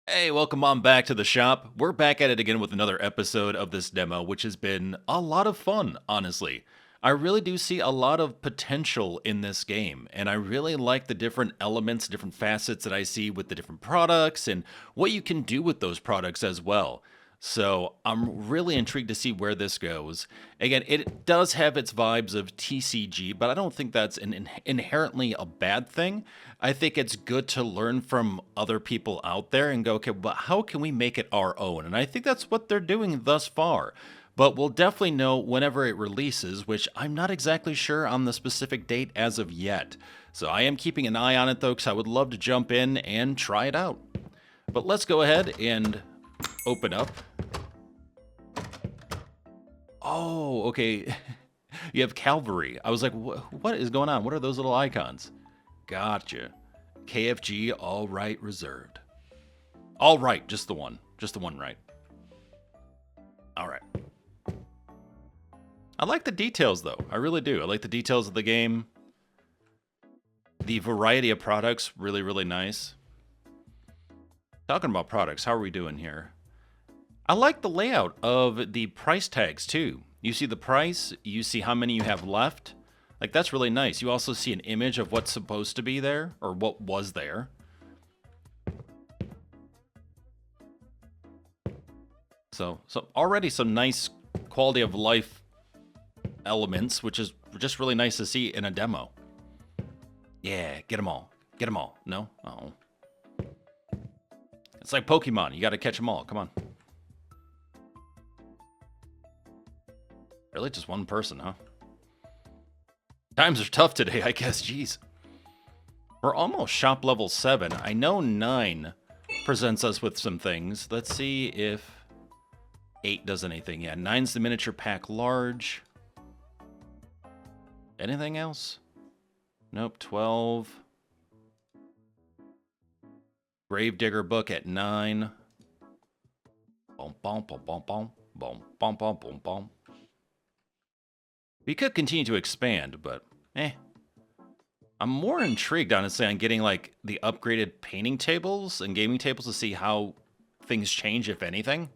Hey, welcome on back to the shop. We're back at it again with another episode of this demo, which has been a lot of fun, honestly. I really do see a lot of potential in this game, and I really like the different elements, different facets that I see with the different products and what you can do with those products as well. So I'm really intrigued to see where this goes. Again, it does have its vibes of TCG, but I don't think that's inherently a bad thing. I think it's good to learn from other people out there and go, okay, but how can we make it our own? And I think that's what they're doing thus far. But we'll definitely know whenever it releases, which I'm not exactly sure on the specific date as of yet. So I am keeping an eye on it though, because I would love to jump in and try it out. But let's go ahead and open up. Oh, okay. You have Calvary. I was like, what is going on? What are those little icons? Gotcha. KFG, all right, reserved. All right, just the one. Just the one right. All right. I like the details, though. I really do. I like the details of the game. The variety of products, really, really nice. Talking about products, how are we doing here? I like the layout of the price tags, too. You see the price, you see how many you have left. Like, that's really nice. You also see an image of what's supposed to be there, or what was there. So already some nice quality of life elements, which is just really nice to see in a demo. Yeah, get them all. Get them all. No? Oh. It's like Pokemon. You got to catch them all. Come on. Really? Just one person, huh? Times are tough today, I guess. Jeez. We're almost shop level 7. I know 9 presents us with some things. Let's see if 8 does anything. Yeah, 9's the miniature pack large. Anything else? Nope, 12. Gravedigger book at 9. Bom, bom, bom, bom, bom, bom, bom, bom, bom, bom. We could continue to expand, but I'm more intrigued, honestly, on getting like the upgraded painting tables and gaming tables to see how things change, if anything.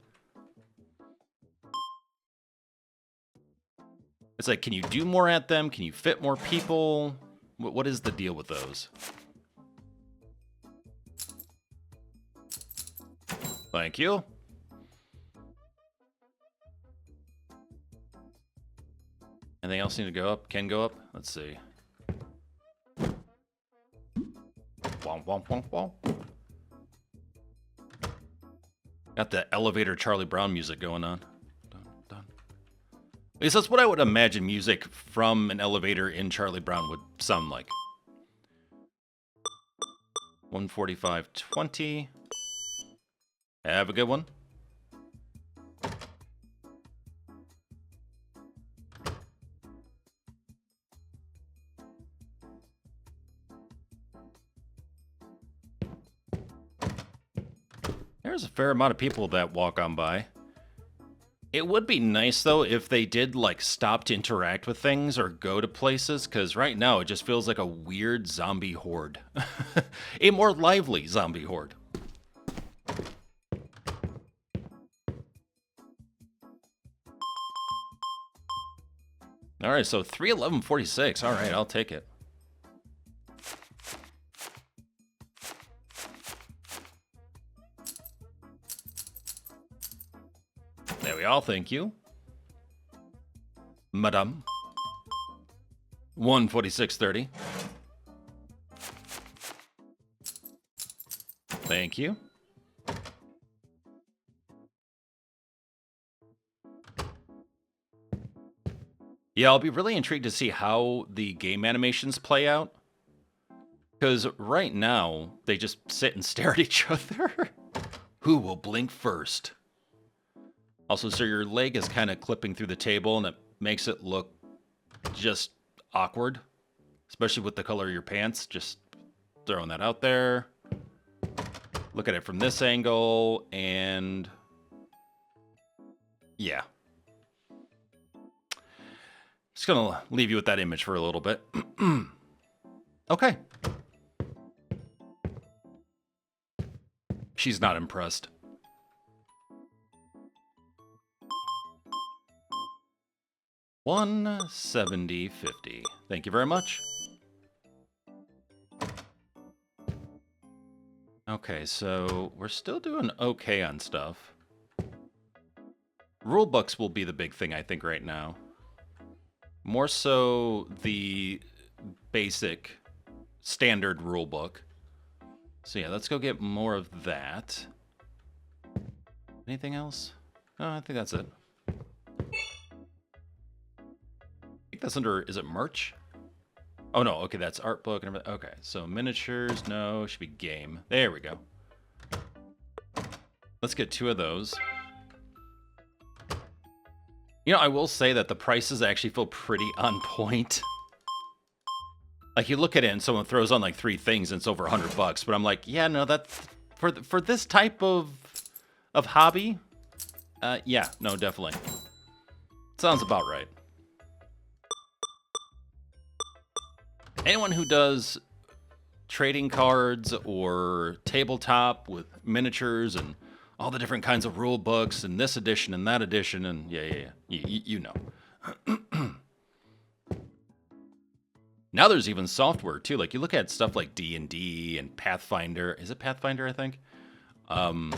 It's like, can you do more at them? Can you fit more people? What is the deal with those? Thank you. Anything else need to go up? Can go up? Let's see. Womp, womp, womp, womp. Got the elevator Charlie Brown music going on. Dun, dun. At least that's what I would imagine music from an elevator in Charlie Brown would sound like. 145.20. Have a good one. There's a fair amount of people that walk on by. It would be nice, though, if they did, like, stop to interact with things or go to places, because right now it just feels like a weird zombie horde. A more lively zombie horde. All right, so 311.46. All right, I'll take it. There we are, thank you. Madame. 146.30. Thank you. Yeah, I'll be really intrigued to see how the game animations play out. Because right now, they just sit and stare at each other. Who will blink first? Also, so your leg is kind of clipping through the table, and it makes it look just awkward. Especially with the color of your pants. Just throwing that out there. Look at it from this angle, and yeah. Just gonna leave you with that image for a little bit. Okay. She's not impressed. $170.50. Thank you very much. Okay, so we're still doing okay on stuff. Rulebooks will be the big thing, I think, right now. More so the basic standard rulebook. So yeah, let's go get more of that. Anything else? Oh, I think that's it. I think that's under, is it merch? Oh no, okay, that's art book and everything. Okay, so miniatures, no, should be game. There we go. Let's get 2 of those. You know, I will say that the prices actually feel pretty on point. Like, you look at it and someone throws on like 3 things and it's over $100, but I'm like, yeah, no, that's for this type of hobby. Yeah, no, definitely. Sounds about right. Anyone who does trading cards or tabletop with miniatures and all the different kinds of rule books and this edition and that edition and yeah, you know. Now there's even software too. Like, you look at stuff like D&D and Pathfinder. Is it Pathfinder, I think? Because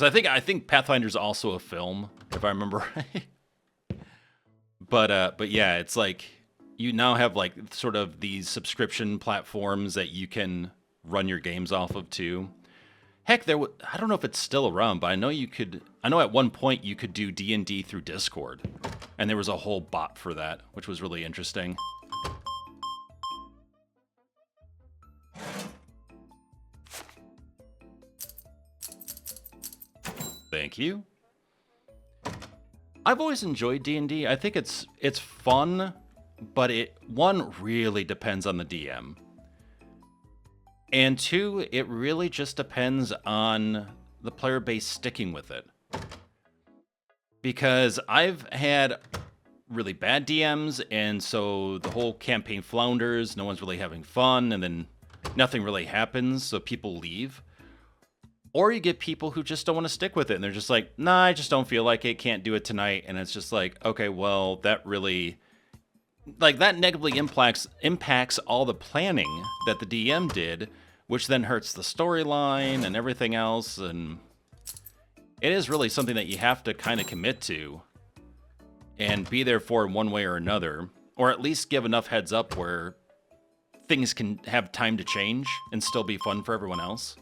I think Pathfinder's also a film, if I remember right. But yeah, it's like you now have like sort of these subscription platforms that you can run your games off of too. Heck, I don't know if it's still around, but I know at one point you could do D&D through Discord, and there was a whole bot for that, which was really interesting. Thank you. I've always enjoyed D&D. I think it's fun, but one, really depends on the DM. And 2, it really just depends on the player base sticking with it. Because I've had really bad DMs, and so the whole campaign flounders, no one's really having fun, and then nothing really happens, so people leave. Or you get people who just don't want to stick with it, and they're just like, nah, I just don't feel like it, can't do it tonight. And it's just like, okay, well, that really... like, that negatively impacts all the planning that the DM did, which then hurts the storyline and everything else, and it is really something that you have to kind of commit to and be there for in one way or another, or at least give enough heads up where things can have time to change and still be fun for everyone else.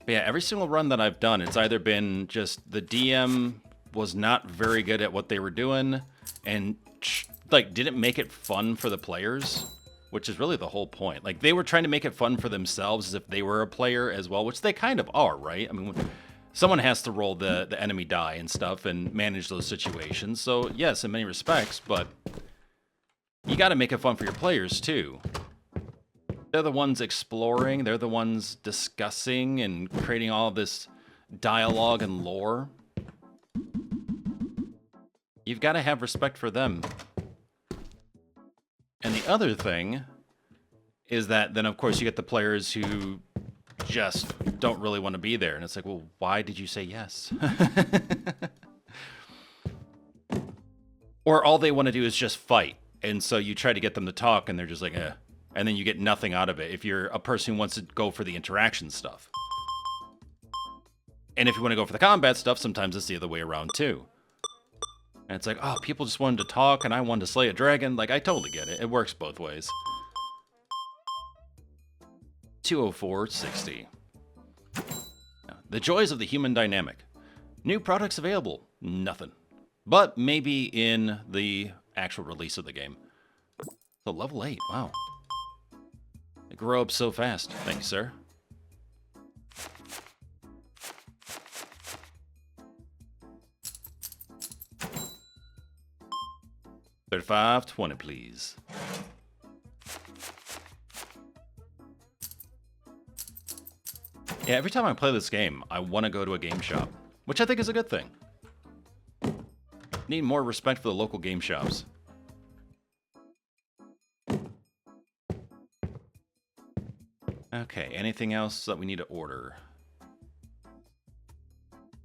But yeah, every single run that I've done, it's either been just the DM was not very good at what they were doing and like didn't make it fun for the players, which is really the whole point. Like, they were trying to make it fun for themselves as if they were a player as well, which they kind of are, right? I mean, someone has to roll the enemy die and stuff and manage those situations. So yes, in many respects, but you got to make it fun for your players too. They're the ones exploring, they're the ones discussing and creating all this dialogue and lore. You've got to have respect for them. And the other thing is that then, of course, you get the players who just don't really want to be there. And it's like, well, why did you say yes? Or all they want to do is just fight. And so you try to get them to talk, and they're just like, eh. And then you get nothing out of it if you're a person who wants to go for the interaction stuff. And if you want to go for the combat stuff, sometimes it's the other way around too. And it's like, oh, people just wanted to talk and I wanted to slay a dragon. Like, I totally get it. It works both ways. 204.60. The joys of the human dynamic. New products available. Nothing. But maybe in the actual release of the game. So level 8. Wow. They grow up so fast. Thank you, sir. $35.20, please. Yeah, every time I play this game, I want to go to a game shop, which I think is a good thing. Need more respect for the local game shops. Okay, anything else that we need to order?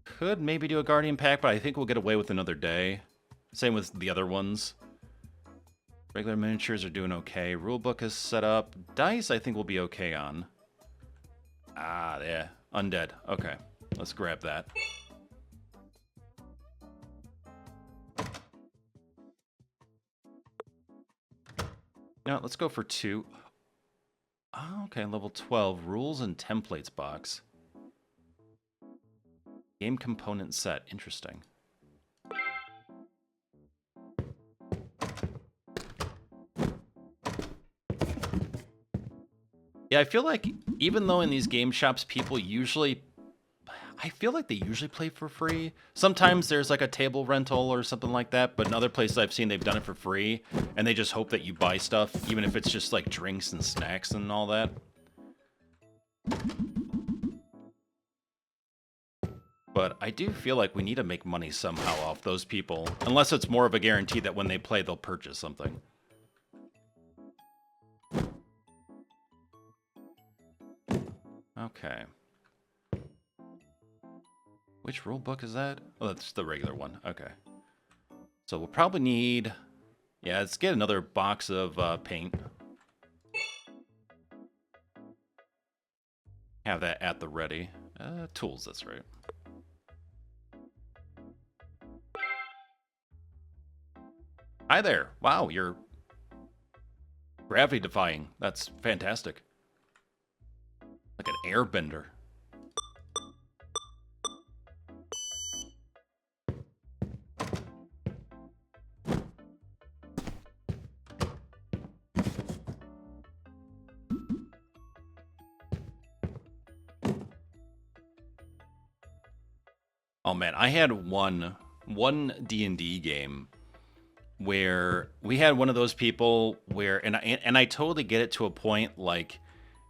Could maybe do a Guardian pack, but I think we'll get away with another day. Same with the other ones. Regular miniatures are doing okay. Rulebook is set up. Dice, I think we'll be okay on. Ah, yeah. Undead. Okay. Let's grab that. Now, let's go for 2. Oh, okay, level 12. Rules and templates box. Game component set. Interesting. Yeah, I feel like even though in these game shops people usually... I feel like they usually play for free. Sometimes there's like a table rental or something like that, but in other places I've seen they've done it for free, and they just hope that you buy stuff, even if it's just like drinks and snacks and all that. But I do feel like we need to make money somehow off those people, unless it's more of a guarantee that when they play they'll purchase something. Okay. Which rule book is that? Oh, that's the regular one. Okay. So we'll probably need... Yeah, let's get another box of paint. Have that at the ready. Tools, that's right. Hi there. Wow, you're gravity defying. That's fantastic. Like an airbender. Oh man, I had one D&D game where we had one of those people where, and I totally get it to a point, like,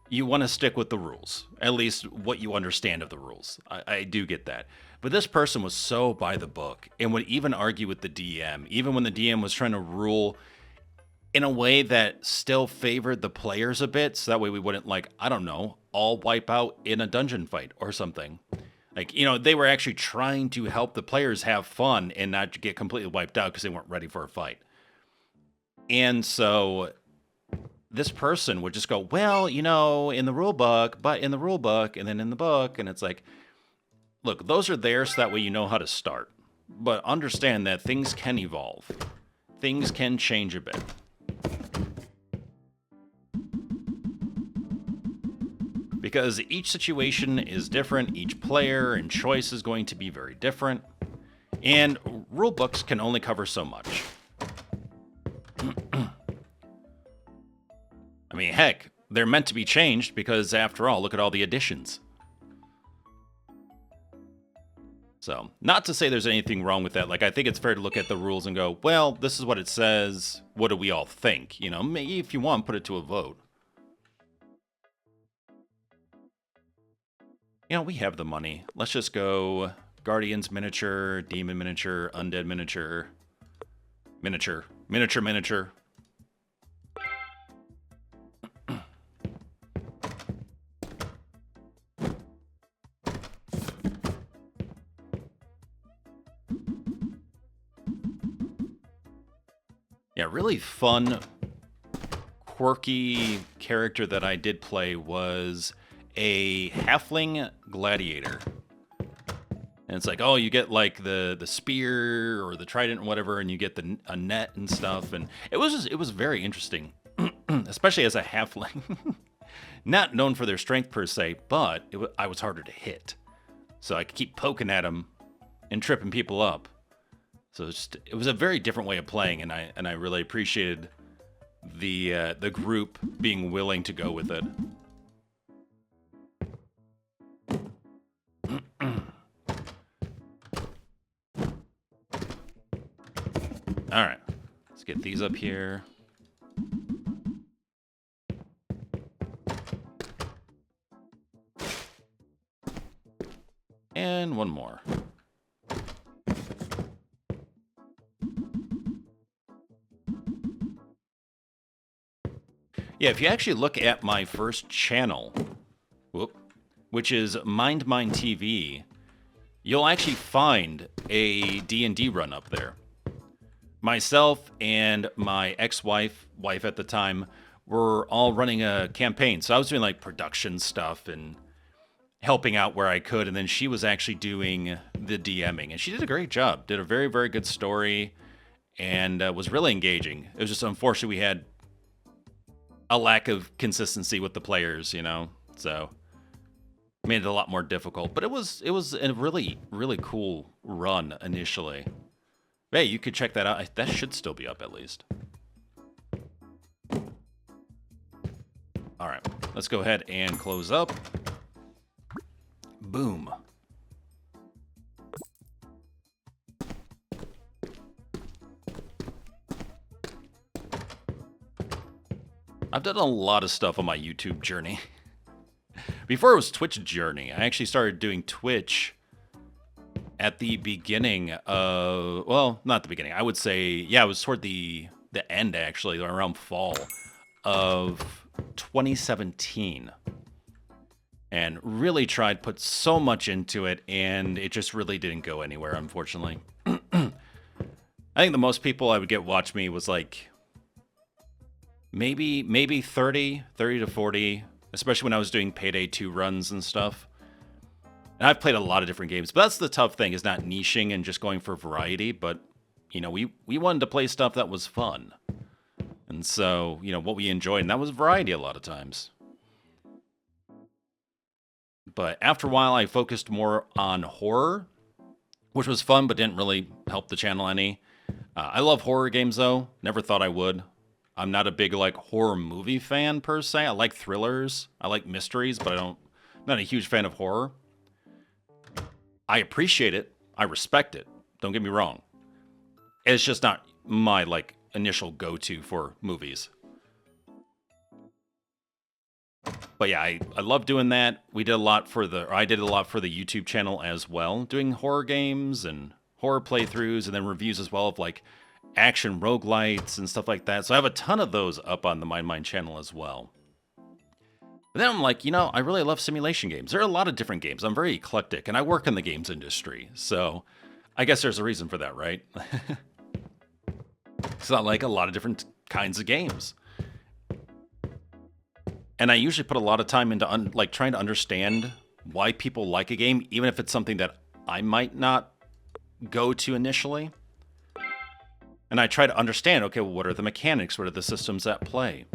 you want to stick with the rules, at least what you understand of the rules. I do get that. But this person was so by the book and would even argue with the DM, even when the DM was trying to rule in a way that still favored the players a bit, so that way we wouldn't, like, I don't know, all wipe out in a dungeon fight or something. Like, you know, they were actually trying to help the players have fun and not get completely wiped out because they weren't ready for a fight. And so this person would just go, well, you know, in the rule book, but in the rule book, and then in the book, and it's like, look, those are there so that way you know how to start. But understand that things can evolve. Things can change a bit. Because each situation is different, each player and choice is going to be very different, and rule books can only cover so much. I mean, heck, they're meant to be changed because, after all, look at all the additions. So, not to say there's anything wrong with that. Like, I think it's fair to look at the rules and go, well, this is what it says. What do we all think? You know, maybe if you want, put it to a vote. You know, we have the money. Let's just go Guardians miniature, Demon miniature, Undead miniature, miniature. Yeah, really fun, quirky character that I did play was a halfling gladiator. And it's like, oh, you get like the spear or the trident or whatever, and you get a net and stuff. And it was very interesting, especially as a halfling. Not known for their strength per se, but I was harder to hit. So I could keep poking at them and tripping people up. So it was a very different way of playing, and I really appreciated the group being willing to go with it. All right, let's get these up here. And one more. Yeah, if you actually look at my first channel, which is Mind Mine TV, you'll actually find a D&D run up there. Myself and my wife at the time, were all running a campaign. So I was doing like production stuff and helping out where I could. And then she was actually doing the DMing. And she did a great job. Did a very, very good story and was really engaging. It was just unfortunate we had a lack of consistency with the players, you know? So made it a lot more difficult. But it was a really, really cool run initially. Hey, you could check that out. That should still be up at least. All right, let's go ahead and close up. Boom. I've done a lot of stuff on my YouTube journey. Before it was Twitch journey, I actually started doing Twitch at the beginning of, well, not the beginning. I would say, yeah, it was toward the end, actually, around fall of 2017. And really tried, put so much into it, and it just really didn't go anywhere, unfortunately. I think the most people I would get watch me was like maybe 30 to 40, especially when I was doing Payday 2 runs and stuff. And I've played a lot of different games, but that's the tough thing, is not niching and just going for variety. But, you know, we wanted to play stuff that was fun. And so, you know, what we enjoyed, and that was variety a lot of times. But after a while, I focused more on horror, which was fun, but didn't really help the channel any. I love horror games, though. Never thought I would. I'm not a big, like, horror movie fan, per se. I like thrillers. I like mysteries, but I'm not a huge fan of horror. I appreciate it. I respect it. Don't get me wrong. It's just not my, like, initial go-to for movies. But yeah, I love doing that. I did a lot for the YouTube channel as well, doing horror games and horror playthroughs, and then reviews as well of like action roguelites and stuff like that. So I have a ton of those up on the Mind channel as well. But then I'm like, you know, I really love simulation games. There are a lot of different games. I'm very eclectic, and I work in the games industry. So I guess there's a reason for that, right? It's not like a lot of different kinds of games. And I usually put a lot of time into like trying to understand why people like a game, even if it's something that I might not go to initially. And I try to understand, okay, well, what are the mechanics? What are the systems at play?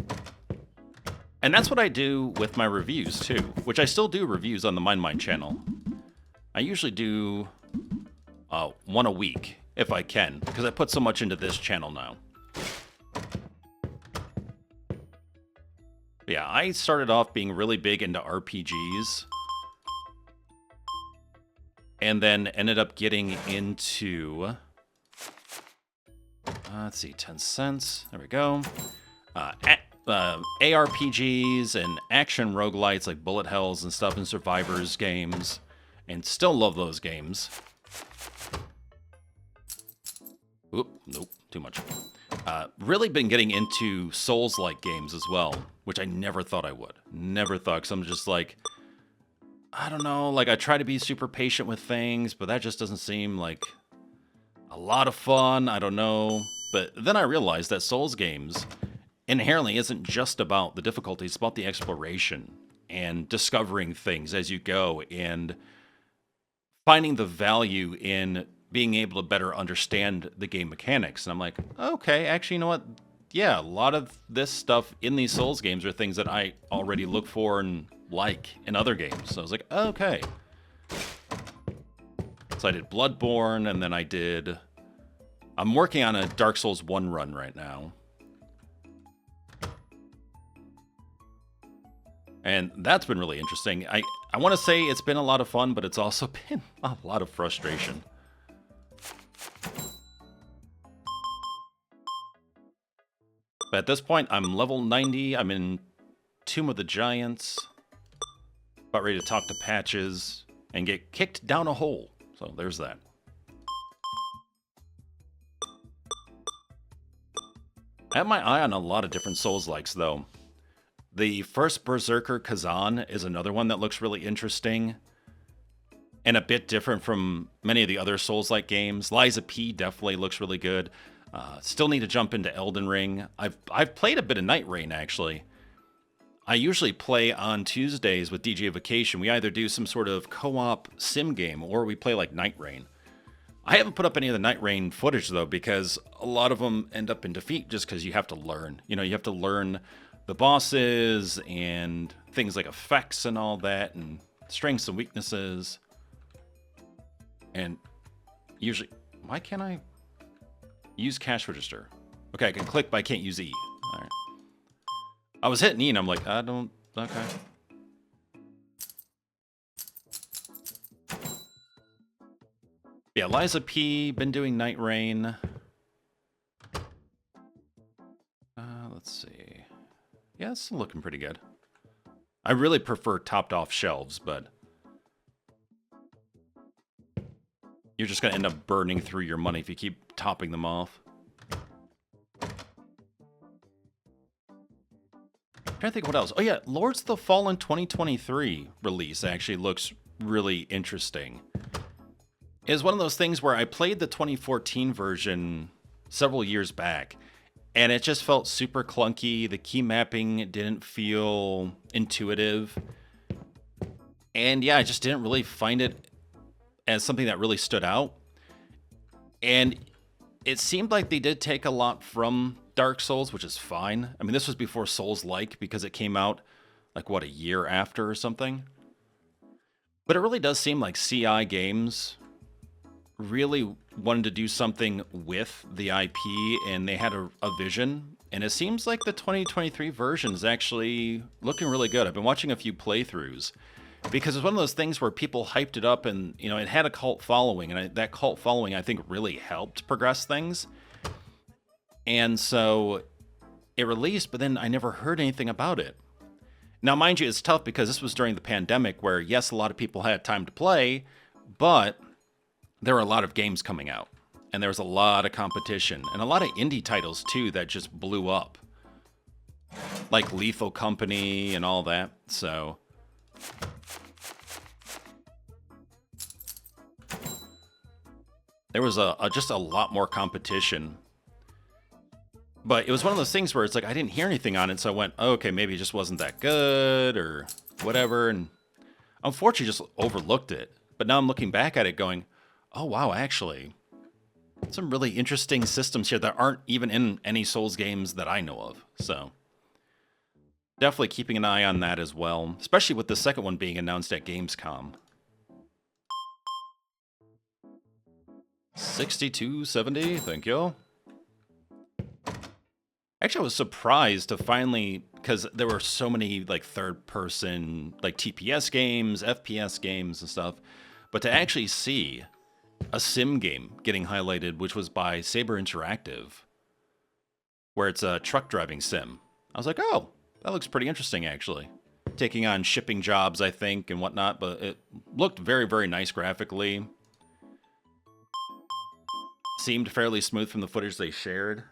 And that's what I do with my reviews, too, which I still do reviews on the Mind channel. I usually do one a week, if I can, because I put so much into this channel now. Yeah, I started off being really big into RPGs. And then ended up getting into... let's see, 10 cents. There we go. ARPGs and action roguelites like bullet hells and stuff, and survivors games. And still love those games. Oop, nope, too much. Really been getting into Souls-like games as well, which I never thought I would. Never thought, because I'm just like, I don't know, like I try to be super patient with things, but that just doesn't seem like a lot of fun. I don't know. But then I realized that Souls games inherently isn't just about the difficulty, it's about the exploration and discovering things as you go and finding the value in being able to better understand the game mechanics. And I'm like, okay, actually, you know what? Yeah, a lot of this stuff in these Souls games are things that I already look for and like in other games. So I was like, okay. So I did Bloodborne, and then I'm working on a Dark Souls 1 run right now. And that's been really interesting. I want to say it's been a lot of fun, but it's also been a lot of frustration. But at this point, I'm level 90. I'm in Tomb of the Giants. About ready to talk to Patches and get kicked down a hole. So there's that. I have my eye on a lot of different Souls-likes, though. The first Berserker Kazan is another one that looks really interesting and a bit different from many of the other Souls-like games. Liza P definitely looks really good. Still need to jump into Elden Ring. I've played a bit of Night Rain, actually. I usually play on Tuesdays with DJ Vacation. We either do some sort of co-op sim game or we play like Night Rain. I haven't put up any of the Night Rain footage, though, because a lot of them end up in defeat just because you have to learn. You know, you have to learn the bosses and things like effects and all that, and strengths and weaknesses. And usually, why can't I use cash register? Okay, I can click, but I can't use E. All right. I was hitting E, and I'm like, I don't, okay. Yeah, Liza P, been doing Night Rain. Let's see. Yeah, it's looking pretty good. I really prefer topped off shelves, but you're just going to end up burning through your money if you keep topping them off. I'm trying to think what else. Oh yeah, Lords of the Fallen 2023 release actually looks really interesting. It's one of those things where I played the 2014 version several years back, and it just felt super clunky. The key mapping didn't feel intuitive. And yeah, I just didn't really find it as something that really stood out. And it seemed like they did take a lot from Dark Souls, which is fine. I mean, this was before Souls-like because it came out like, what, a year after or something? But it really does seem like CI Games really wanted to do something with the IP, and they had a vision. And it seems like the 2023 version is actually looking really good. I've been watching a few playthroughs because it's one of those things where people hyped it up and, you know, it had a cult following. And that cult following, I think, really helped progress things. And so it released, but then I never heard anything about it. Now, mind you, it's tough because this was during the pandemic where, yes, a lot of people had time to play, but there were a lot of games coming out. And there was a lot of competition. And a lot of indie titles, too, that just blew up. Like Lethal Company and all that. So there was just a lot more competition. But it was one of those things where it's like, I didn't hear anything on it, so I went, oh, okay, maybe it just wasn't that good, or whatever, and unfortunately just overlooked it. But now I'm looking back at it going, oh, wow, actually, some really interesting systems here that aren't even in any Souls games that I know of, so definitely keeping an eye on that as well, especially with the second one being announced at Gamescom. 6270, thank you. Actually, I was surprised to finally, because there were so many like third-person, like TPS games, FPS games and stuff, but to actually see a sim game getting highlighted, which was by Saber Interactive, where it's a truck driving sim. I was like, oh, that looks pretty interesting, actually. Taking on shipping jobs, I think, and whatnot, but it looked very, very nice graphically. Seemed fairly smooth from the footage they shared.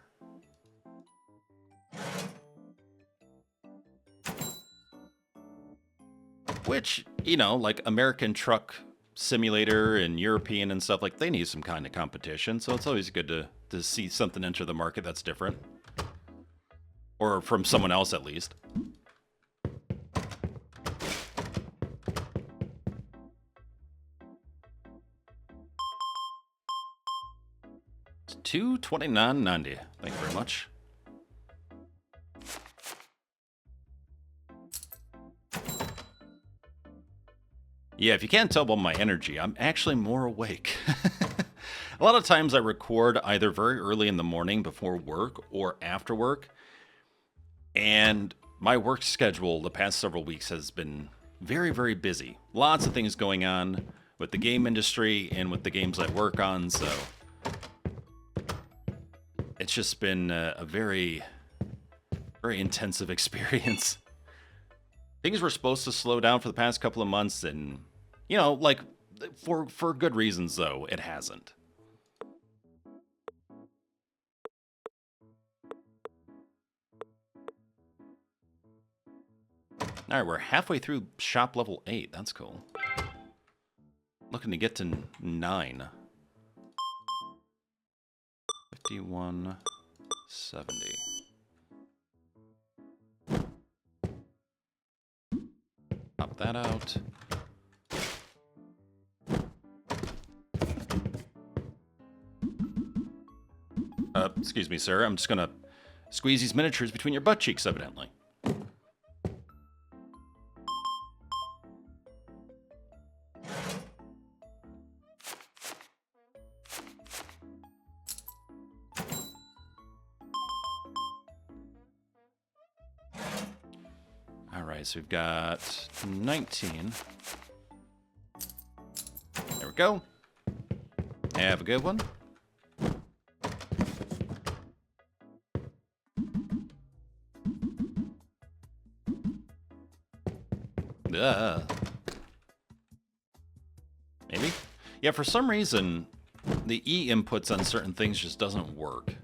Which, you know, like American Truck Simulator and European and stuff, like they need some kind of competition, so it's always good to see something enter the market that's different. Or from someone else, at least. It's $229.90. Thank you very much. Yeah, if you can't tell by my energy, I'm actually more awake. A lot of times I record either very early in the morning before work or after work. And my work schedule the past several weeks has been very, very busy. Lots of things going on with the game industry and with the games I work on, so it's just been a very, very intensive experience. Things were supposed to slow down for the past couple of months, and, you know, like, for good reasons, though, it hasn't. All right, we're halfway through shop level 8. That's cool. Looking to get to 9. 5170. Pop that out. Excuse me, sir. I'm just gonna squeeze these miniatures between your butt cheeks, evidently. All right, so we've got 19. There we go. Have a good one. Maybe? Yeah, for some reason, the E inputs on certain things just doesn't work.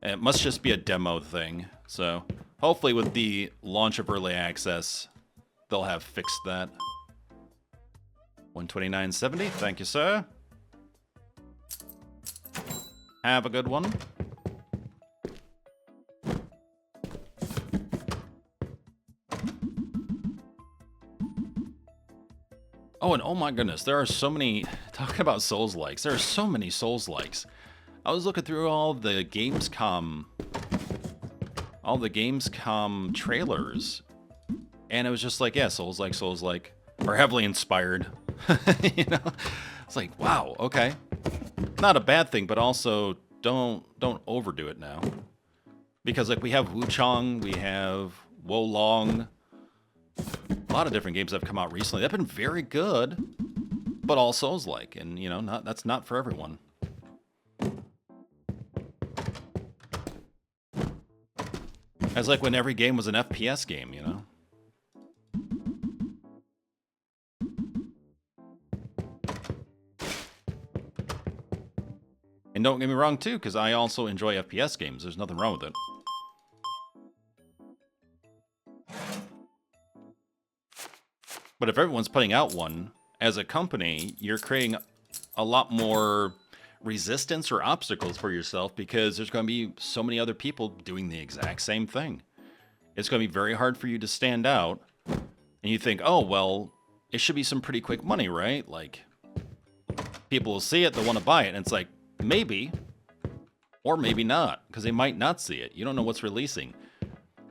And it must just be a demo thing. So hopefully with the launch of early access, they'll have fixed that. 129.70, thank you, sir. Have a good one. Oh, and oh my goodness, there are so many, talking about Souls-likes, there are so many Souls-likes. I was looking through all the Gamescom trailers, and it was just like, yeah, Souls-like, or heavily inspired. You know? It's like, wow, okay. Not a bad thing, but also don't overdo it now. Because like we have Wuchang, we have Wolong, a lot of different games that have come out recently that have been very good, but all Souls-like, and you know, that's not for everyone. It's like when every game was an FPS game, you know? And don't get me wrong too, because I also enjoy FPS games. There's nothing wrong with it. But if everyone's putting out one, as a company, you're creating a lot more resistance or obstacles for yourself because there's going to be so many other people doing the exact same thing. It's going to be very hard for you to stand out. And you think, oh, well, it should be some pretty quick money, right? Like, people will see it, they'll want to buy it. And it's like, maybe, or maybe not, because they might not see it. You don't know what's releasing.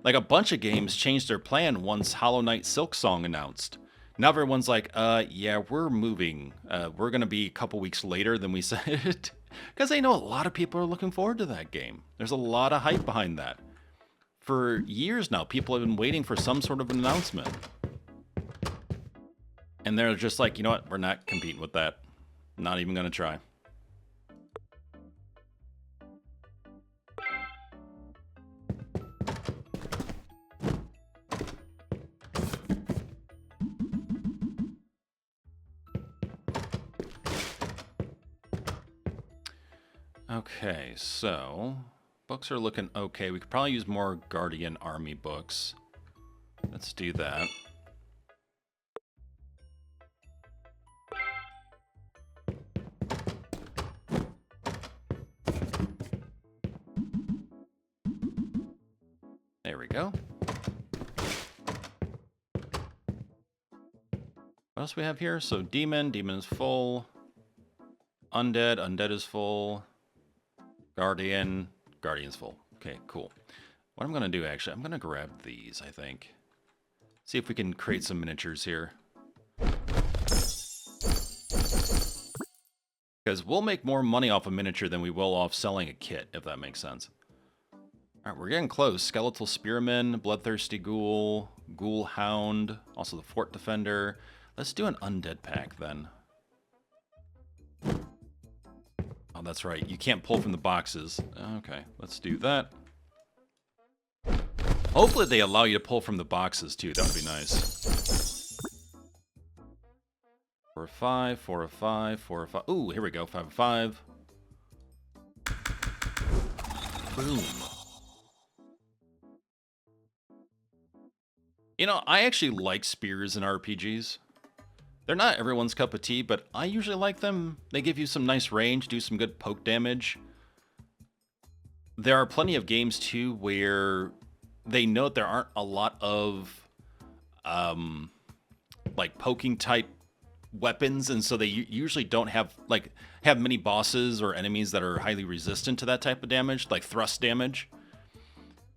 Like, a bunch of games changed their plan once Hollow Knight Silksong announced. Now everyone's like, yeah, we're moving. We're going to be a couple weeks later than we said. Because they know a lot of people are looking forward to that game. There's a lot of hype behind that. For years now, people have been waiting for some sort of an announcement. And they're just like, you know what? We're not competing with that. Not even going to try. Okay, so books are looking okay. We could probably use more Guardian Army books. Let's do that. There we go. What else we have here? So Demon is full. Undead is full. Guardian's full. Okay, cool. What I'm going to do, actually, I'm going to grab these, I think. See if we can create some miniatures here. Because we'll make more money off a miniature than we will off selling a kit, if that makes sense. Alright, we're getting close. Skeletal Spearman, Bloodthirsty Ghoul, Ghoul Hound, also the Fort Defender. Let's do an Undead pack, then. Oh, that's right. You can't pull from the boxes. Okay, let's do that. Hopefully they allow you to pull from the boxes, too. That would be nice. 4 of 5, 4 of 5, 4 of 5. Ooh, here we go. 5 of 5. Boom. You know, I actually like spears in RPGs. They're not everyone's cup of tea, but I usually like them. They give you some nice range, do some good poke damage. There are plenty of games, too, where they note there aren't a lot of, like, poking type weapons, and so they usually don't have many bosses or enemies that are highly resistant to that type of damage, like thrust damage.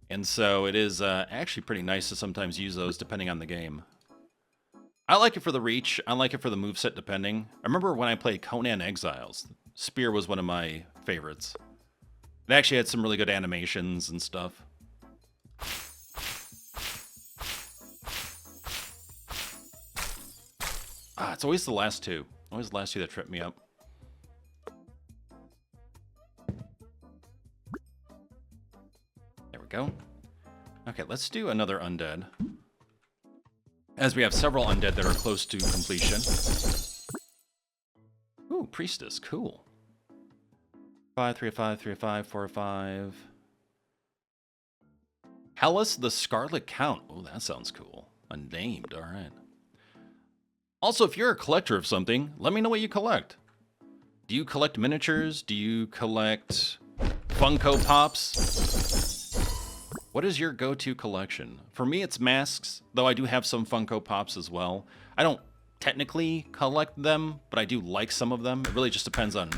And so it is actually pretty nice to sometimes use those depending on the game. I like it for the reach. I like it for the moveset depending. I remember when I played Conan Exiles, Spear was one of my favorites. It actually had some really good animations and stuff. Ah, it's always the last two. Always the last two that trip me up. There we go. Okay, let's do another undead. As we have several undead that are close to completion. Ooh, priestess, cool. 5, 3, 5, 3, 5, 4, 5. Hellas the Scarlet Count. Oh, that sounds cool. Unnamed, all right. Also, if you're a collector of something, let me know what you collect. Do you collect miniatures? Do you collect Funko Pops? What is your go-to collection? For me, it's masks, though I do have some Funko Pops as well. I don't technically collect them, but I do like some of them. It really just depends on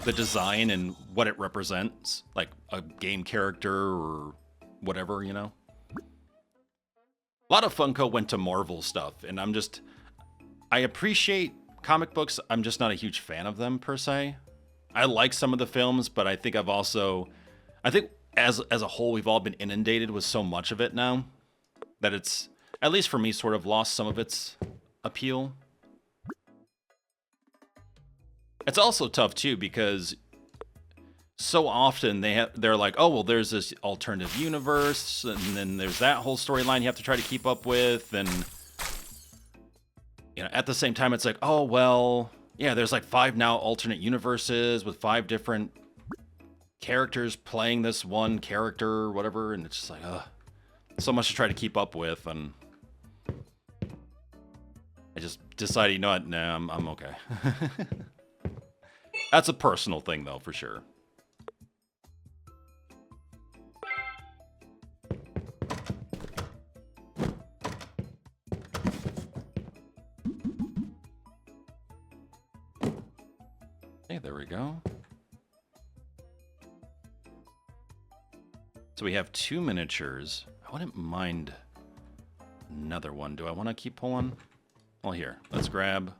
the design and what it represents, like a game character or whatever, you know? A lot of Funko went to Marvel stuff, and I appreciate comic books. I'm just not a huge fan of them, per se. I like some of the films, but I think I think as a whole, we've all been inundated with so much of it now that it's, at least for me, sort of lost some of its appeal. It's also tough, too, because so often they're like, oh, well, there's this alternative universe, and then there's that whole storyline you have to try to keep up with, and you know, at the same time, it's like, oh, well, yeah, there's like 5 now alternate universes with 5 different characters playing this one character or whatever, and it's just like, so much to try to keep up with, and I just decided, you know what, nah, I'm okay. That's a personal thing, though, for sure. Okay, there we go. So we have 2 miniatures. I wouldn't mind another one. Do I want to keep pulling? Well, here. Let's grab.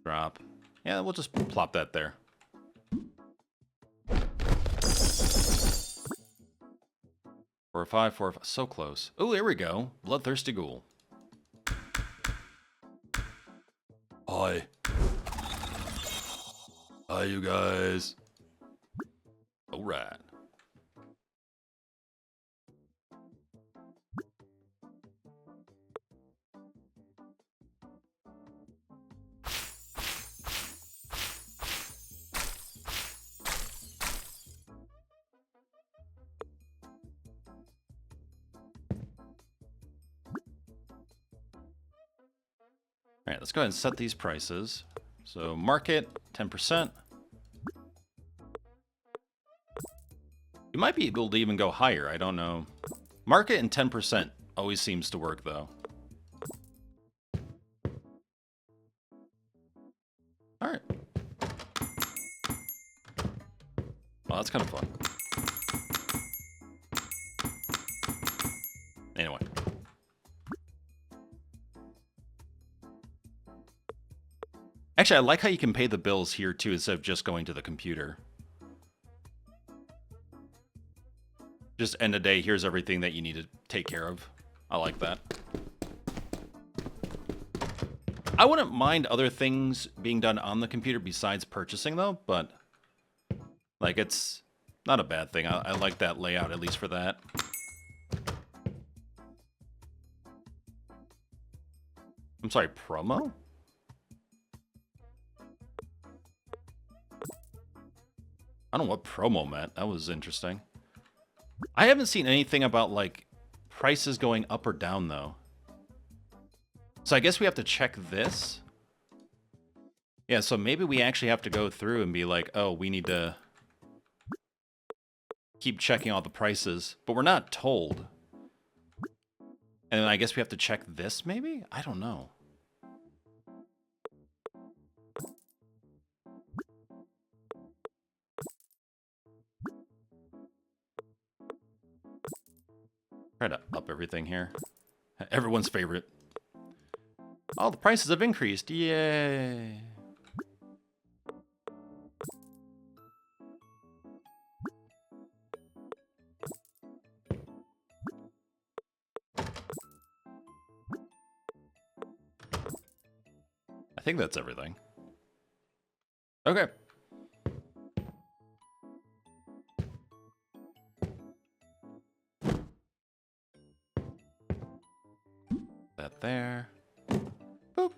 Drop. Yeah, we'll just plop that there. 4, 5, 4, 5. So close. Oh, there we go. Bloodthirsty Ghoul. Hi. Hi, you guys. All right. All right, let's go ahead and set these prices. So market, 10%. You might be able to even go higher, I don't know. Market and 10% always seems to work, though. All right. Well, that's kind of fun. Anyway. Actually, I like how you can pay the bills here, too, instead of just going to the computer. Just end of day, here's everything that you need to take care of. I like that. I wouldn't mind other things being done on the computer besides purchasing, though, but like, it's not a bad thing. I like that layout, at least for that. I'm sorry, promo? I don't know what promo meant. That was interesting. I haven't seen anything about, like, prices going up or down, though. So I guess we have to check this. Yeah, so maybe we actually have to go through and be like, oh, we need to keep checking all the prices, but we're not told. And then I guess we have to check this, maybe? I don't know. Try to up everything here. Everyone's favorite. Oh, the prices have increased. Yay. I think that's everything. Okay. That there. Boop.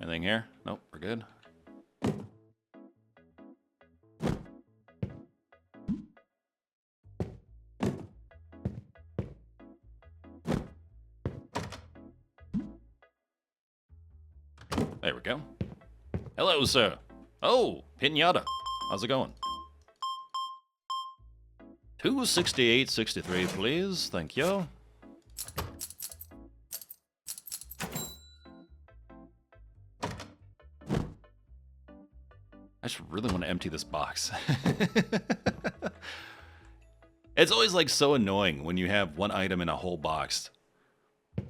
Anything here? Nope, we're good. There we go. Hello, sir. Oh, Pinata. How's it going? 268.63, please. Thank you. I just really want to empty this box. It's always like so annoying when you have one item in a whole box.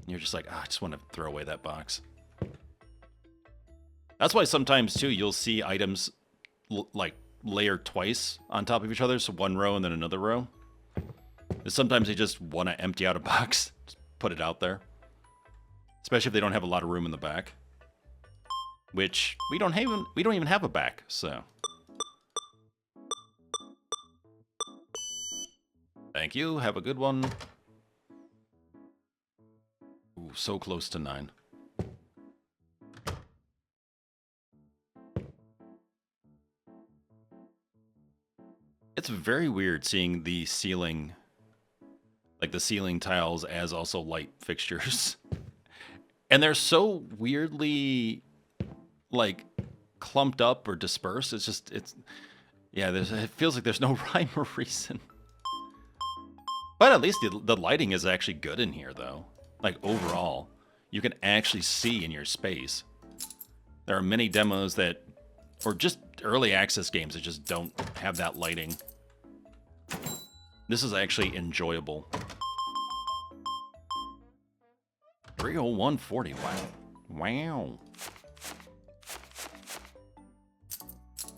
You're just like, I just want to throw away that box. That's why sometimes, too, you'll see items like layered twice on top of each other, so one row and then another row. Sometimes they just want to empty out a box, just put it out there. Especially if they don't have a lot of room in the back. Which, we don't even have a back, so. Thank you, have a good one. Ooh, so close to 9. It's very weird seeing the ceiling, like the ceiling tiles as also light fixtures. And they're so weirdly, like, clumped up or dispersed. It's just, yeah, it feels like there's no rhyme or reason. But at least the lighting is actually good in here, though. Like, overall, you can actually see in your space. There are many demos that, or just early access games that just don't have that lighting. This is actually enjoyable. 301.40, wow. Wow.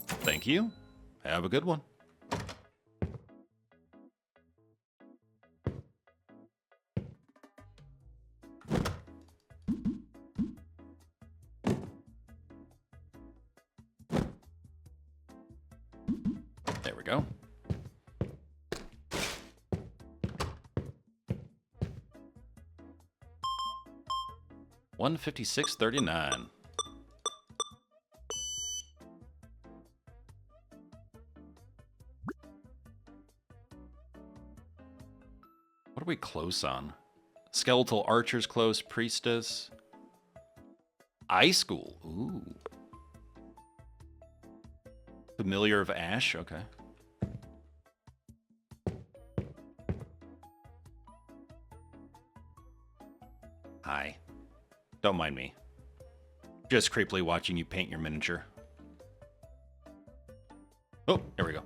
Thank you. Have a good one. There we go. $156.39. What are we close on? Skeletal Archer's close, Priestess. iSchool. Ooh. Familiar of Ash, okay. Hi. Don't mind me. Just creepily watching you paint your miniature. Oh, there we go.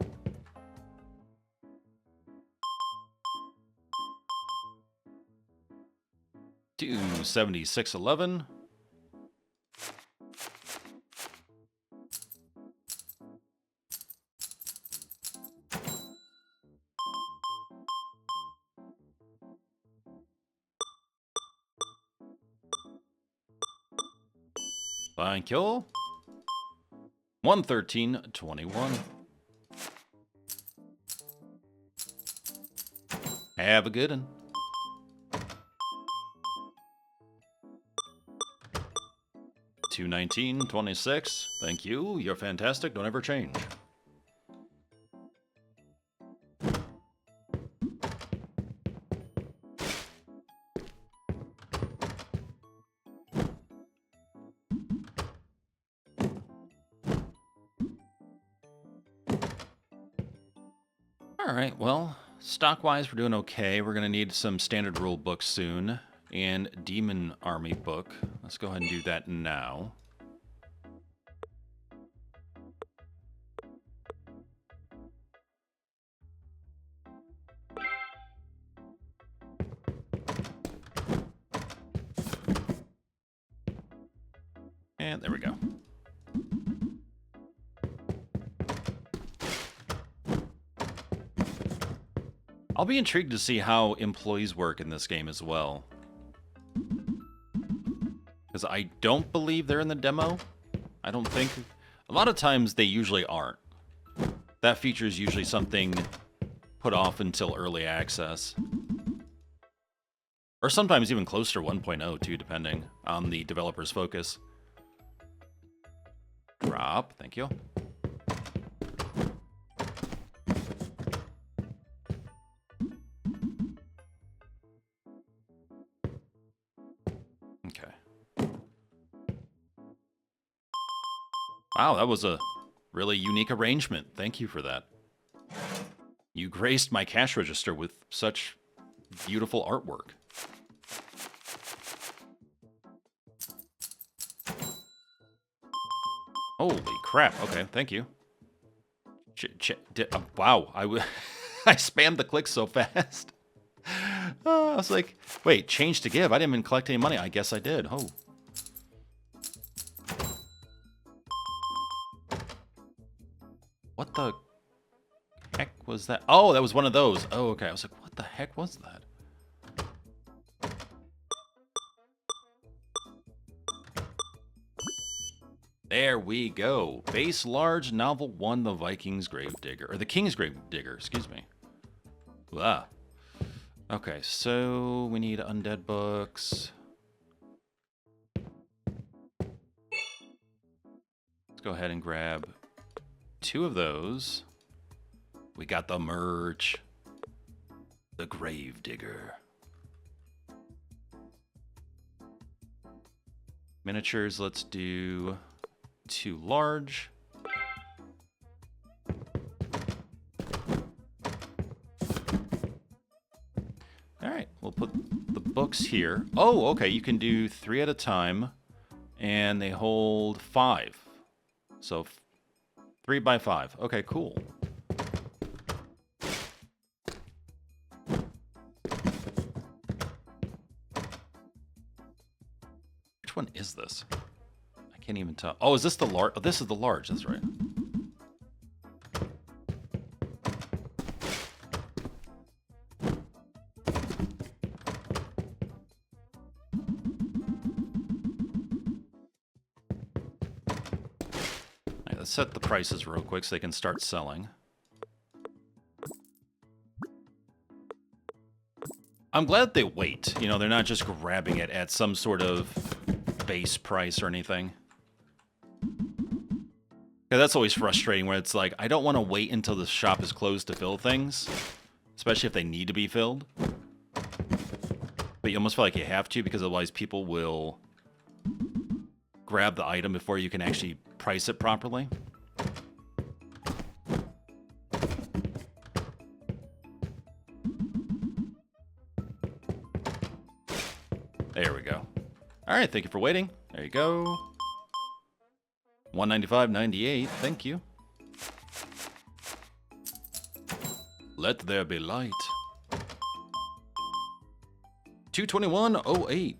$276.11. Thank you. 113.21. Have a good one. $219.26. Thank you. You're fantastic. Don't ever change. All right, well, stock-wise, we're doing okay. We're going to need some standard rule books soon, and Demon Army book. Let's go ahead and do that now. And there we go. I'll be intrigued to see how employees work in this game as well. Because I don't believe they're in the demo. I don't think. A lot of times they usually aren't. That feature is usually something put off until early access. Or sometimes even closer to 1.0 too, depending on the developer's focus. Drop, thank you. Okay. Wow, that was a really unique arrangement. Thank you for that. You graced my cash register with such beautiful artwork. Holy crap. Okay, thank you. Wow, I spammed the click so fast. I was like, wait, change to give. I didn't even collect any money. I guess I did. Oh. What the heck was that? Oh, that was one of those. Oh, okay. I was like, what the heck was that? There we go. Base large novel 1, The Viking's Gravedigger. Or The King's Gravedigger, excuse me. Ah. Okay, so we need undead books. Let's go ahead and grab 2 of those. We got the merch. The Gravedigger. Miniatures, let's do 2 large. All right, we'll put the books here. Oh, okay, you can do 3 at a time, and they hold 5. So 3 by 5. Okay, cool. Which one is this? I can't even tell. Oh, is this the large? Oh, this is the large. That's right. All right, let's set the prices real quick so they can start selling. I'm glad they wait. You know, they're not just grabbing it at some sort of base price or anything. Yeah, that's always frustrating where it's like, I don't want to wait until the shop is closed to fill things, especially if they need to be filled. But you almost feel like you have to because otherwise people will grab the item before you can actually price it properly. There we go. All right, thank you for waiting. There you go. $195.98. Thank you. Let there be light. $221.08.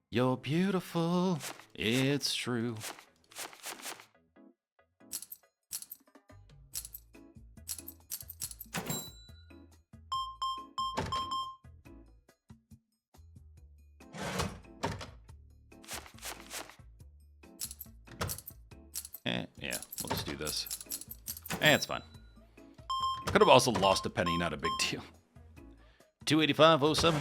You're beautiful. It's true. Yeah, we'll just do this. It's fine. Could have also lost a penny, not a big deal. $285.07.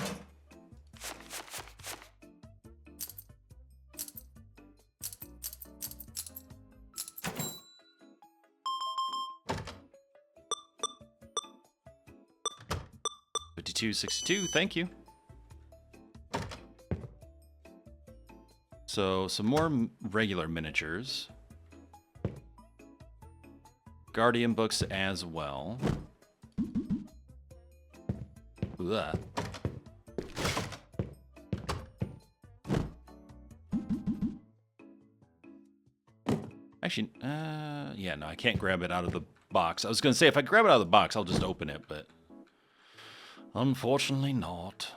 $52.62. Thank you. So some more regular miniatures. Guardian books as well. Ugh. Actually, yeah, no, I can't grab it out of the box. I was going to say, if I grab it out of the box, I'll just open it, but unfortunately not.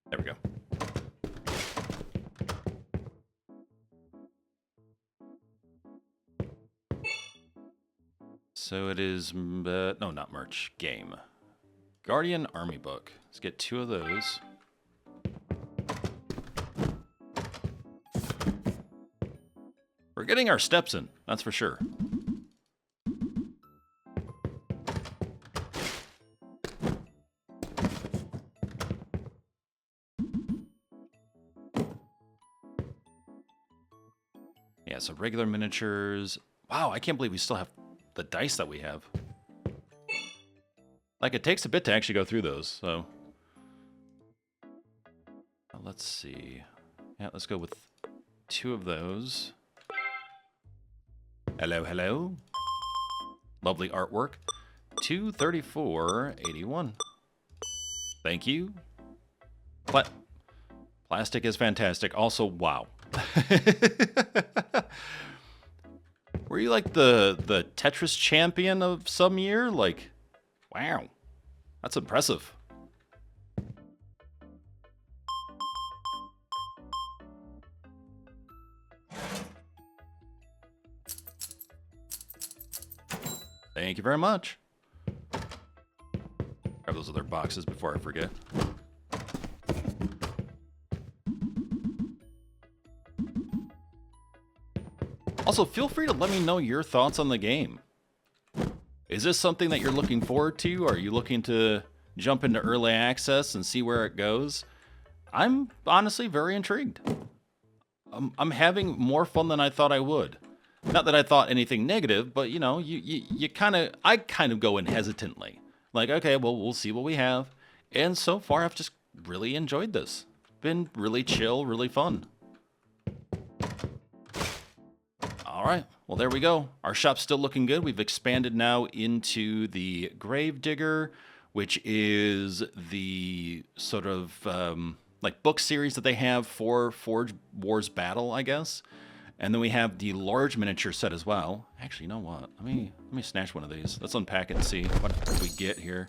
There we go. So it is, no, not merch, game. Guardian Army Book. Let's get 2 of those. We're getting our steps in, that's for sure. Yeah, so regular miniatures. Wow, I can't believe we still have the dice that we have. Like, it takes a bit to actually go through those, so. Let's see. Yeah, let's go with 2 of those. Hello, hello. Lovely artwork. 234.81. Thank you. Plastic is fantastic. Also, wow. Were you like the Tetris champion of some year? Like, wow. That's impressive. Thank you very much. Grab those other boxes before I forget. Also, feel free to let me know your thoughts on the game. Is this something that you're looking forward to? Are you looking to jump into early access and see where it goes? I'm honestly very intrigued. I'm having more fun than I thought I would. Not that I thought anything negative, but you know, I kind of go in hesitantly. Like, okay, well, we'll see what we have. And so far, I've just really enjoyed this. Been really chill, really fun. All right, well, there we go. Our shop's still looking good. We've expanded now into the Gravedigger, which is the sort of like book series that they have for Forge Wars Battle, I guess. And then we have the large miniature set as well. Actually, you know what? Let me snatch one of these. Let's unpack it and see what we get here.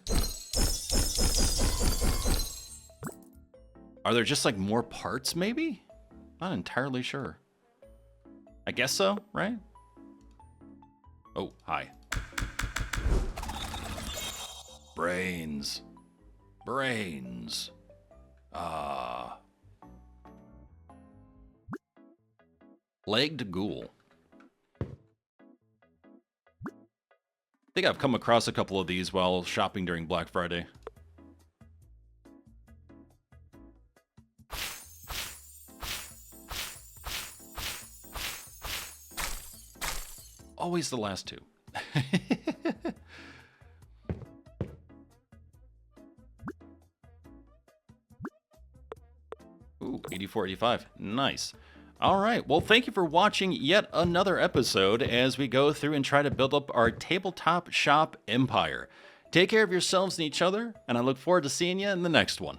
Are there just like more parts, maybe? Not entirely sure. I guess so, right? Oh, hi. Brains. Brains. Ah. Legged Ghoul. I think I've come across a couple of these while shopping during Black Friday. Always the last 2. Ooh, 84.85. Nice. All right. Well, thank you for watching yet another episode as we go through and try to build up our tabletop shop empire. Take care of yourselves and each other, and I look forward to seeing you in the next one.